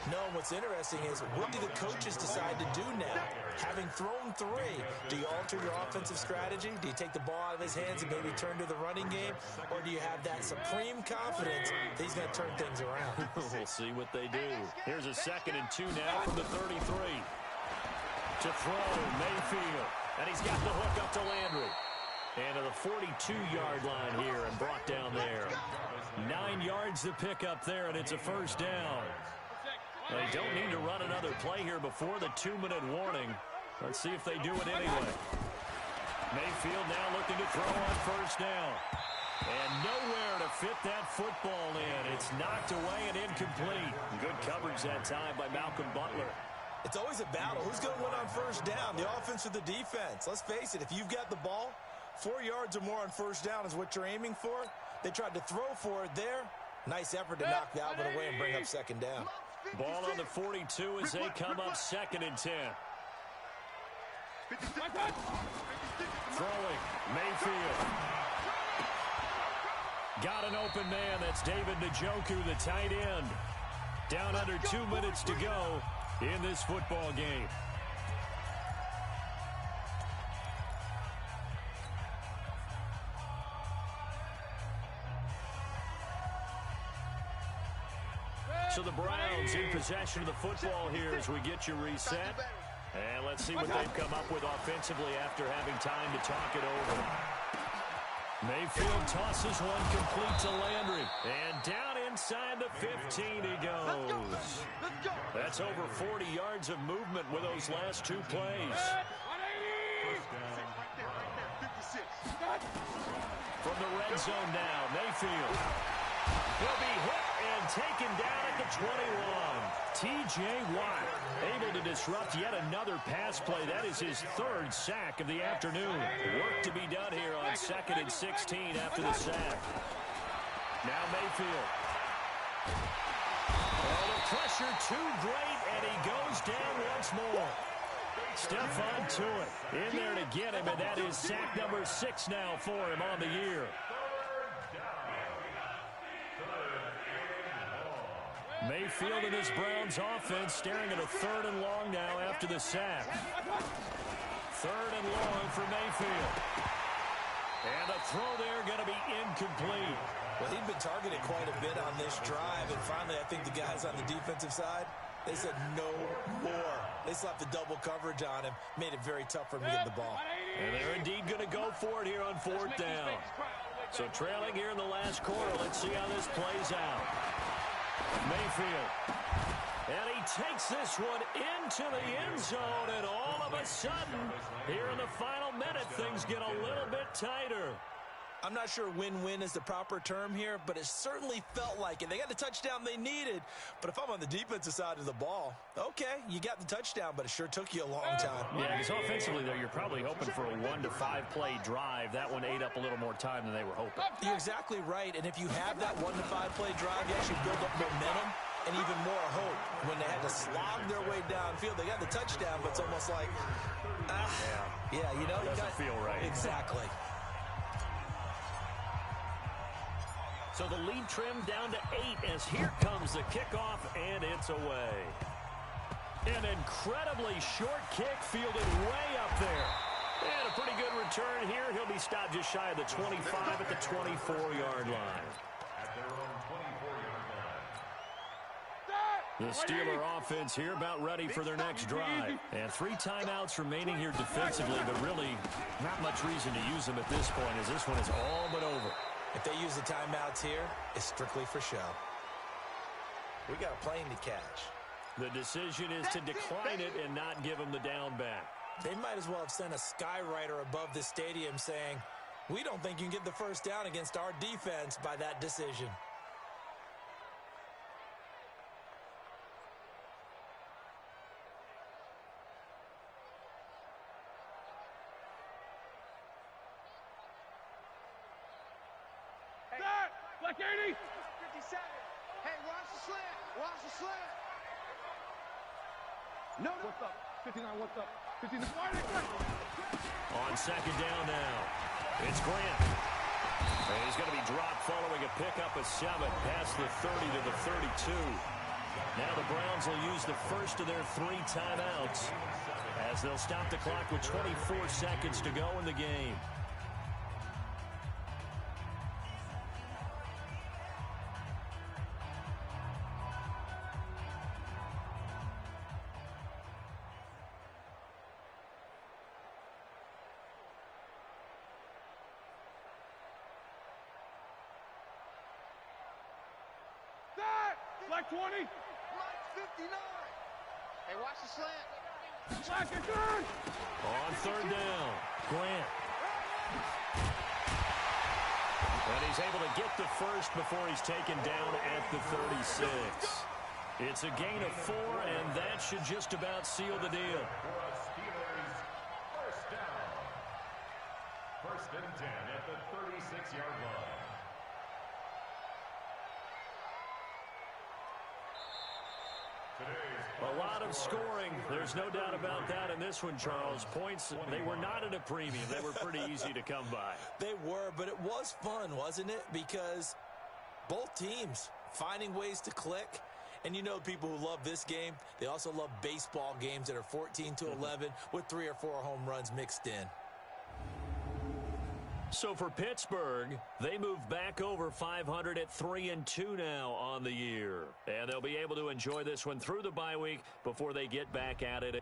No, what's interesting is, what do the coaches decide to do now? Having thrown 3, do you alter your offensive strategy? Do you take the ball out of his hands and maybe turn to the running game? Or do you have that supreme confidence that he's going to turn things around? We'll see what they do. Here's a 2nd and 2 now from the 33. To throw, Mayfield. And he's got the hook up to Landry. And to the 42-yard line here and brought down there. 9 yards to pick up there, and it's a first down. They don't need to run another play here before the 2-minute warning. Let's see if they do it anyway. Mayfield now looking to throw on first down. And nowhere to fit that football in. It's knocked away and incomplete. Good coverage that time by Malcolm Butler. It's always a battle. Who's going to win on first down, the offense or the defense? Let's face it, if you've got the ball, 4 yards or more on first down is what you're aiming for. They tried to throw for it there. Nice effort to knock that one away and bring up second down. Ball on the 42 as they come up 2nd and 10. Throwing, Mayfield. Got an open man. That's David Njoku, the tight end. Down under 2 minutes to go in this football game. So the Browns in possession of the football here as we get you reset. And let's see what they've come up with offensively after having time to talk it over. Mayfield tosses one complete to Landry. And down inside the 15 he goes. That's over 40 yards of movement with those last 2 plays. From the red zone now, Mayfield will be hit and taken down at the 21. T.J. Watt able to disrupt yet another pass play. That is his 3rd sack of the afternoon. Work to be done here on 2nd and 16 after the sack. Now Mayfield. Oh, the pressure too great, and he goes down once more. Stephon Tuitt in there to get him, and that is sack number 6 now for him on the year. Mayfield and his Browns offense staring at a 3rd and long now after the sack. 3rd and long for Mayfield. And a throw there going to be incomplete. Well, he'd been targeted quite a bit on this drive, and finally I think the guys on the defensive side, they said no more. They slapped the double coverage on him, made it very tough for him to get the ball. And they're indeed going to go for it here on 4th down. So trailing here in the last quarter, let's see how this plays out. Mayfield. And he takes this one into the end zone, and all of a sudden, here in the final minute, things get a little bit tighter. I'm not sure win-win is the proper term here, but it certainly felt like it. They got the touchdown they needed, but if I'm on the defensive side of the ball, okay, you got the touchdown, but it sure took you a long time. Yeah, because offensively, though, you're probably hoping for a 1 to 5 play drive. That one ate up a little more time than they were hoping. You're exactly right, and if you have that 1 to 5 play drive, you actually build up momentum and even more hope. When they had to slog their way downfield, they got the touchdown, but it's almost like, yeah, you know. It doesn't feel right. Exactly. So the lead trimmed down to 8 as here comes the kickoff, and it's away. An incredibly short kick fielded way up there. And a pretty good return here. He'll be stopped just shy of the 25 at the 24-yard line. The Steeler offense here about ready for their next drive. And 3 timeouts remaining here defensively, but really not much reason to use them at this point as this one is all but over. If they use the timeouts here, it's strictly for show. We got a plane to catch. The decision is to decline it and not give them the down back. They might as well have sent a skywriter above the stadium saying, we don't think you can get the first down against our defense by that decision. Black 80. 57. Hey, watch the slant. Watch the slant. No. What's up? 59, what's up? 59. On second down now. It's Grant. And he's going to be dropped following a pickup of 7 past the 30 to the 32. Now the Browns will use the first of their 3 timeouts as they'll stop the clock with 24 seconds to go in the game. Black 20. Black 59. Hey, watch the slant. Black is good. On 3rd down, Grant. And he's able to get the first before he's taken down at the 36. It's a gain of 4, and that should just about seal the deal. Steelers, first down. 1st and 10 at the 36-yard line. A lot of scoring. There's no doubt about that in this one, Charles. Points, they were not at a premium. They were pretty easy to come by. They were, but it was fun, wasn't it? Because both teams finding ways to click. And you know people who love this game, they also love baseball games that are 14-11 with 3 or 4 home runs mixed in. So for Pittsburgh, they move back over 500 at 3-2 now on the year. And they'll be able to enjoy this one through the bye week before they get back at it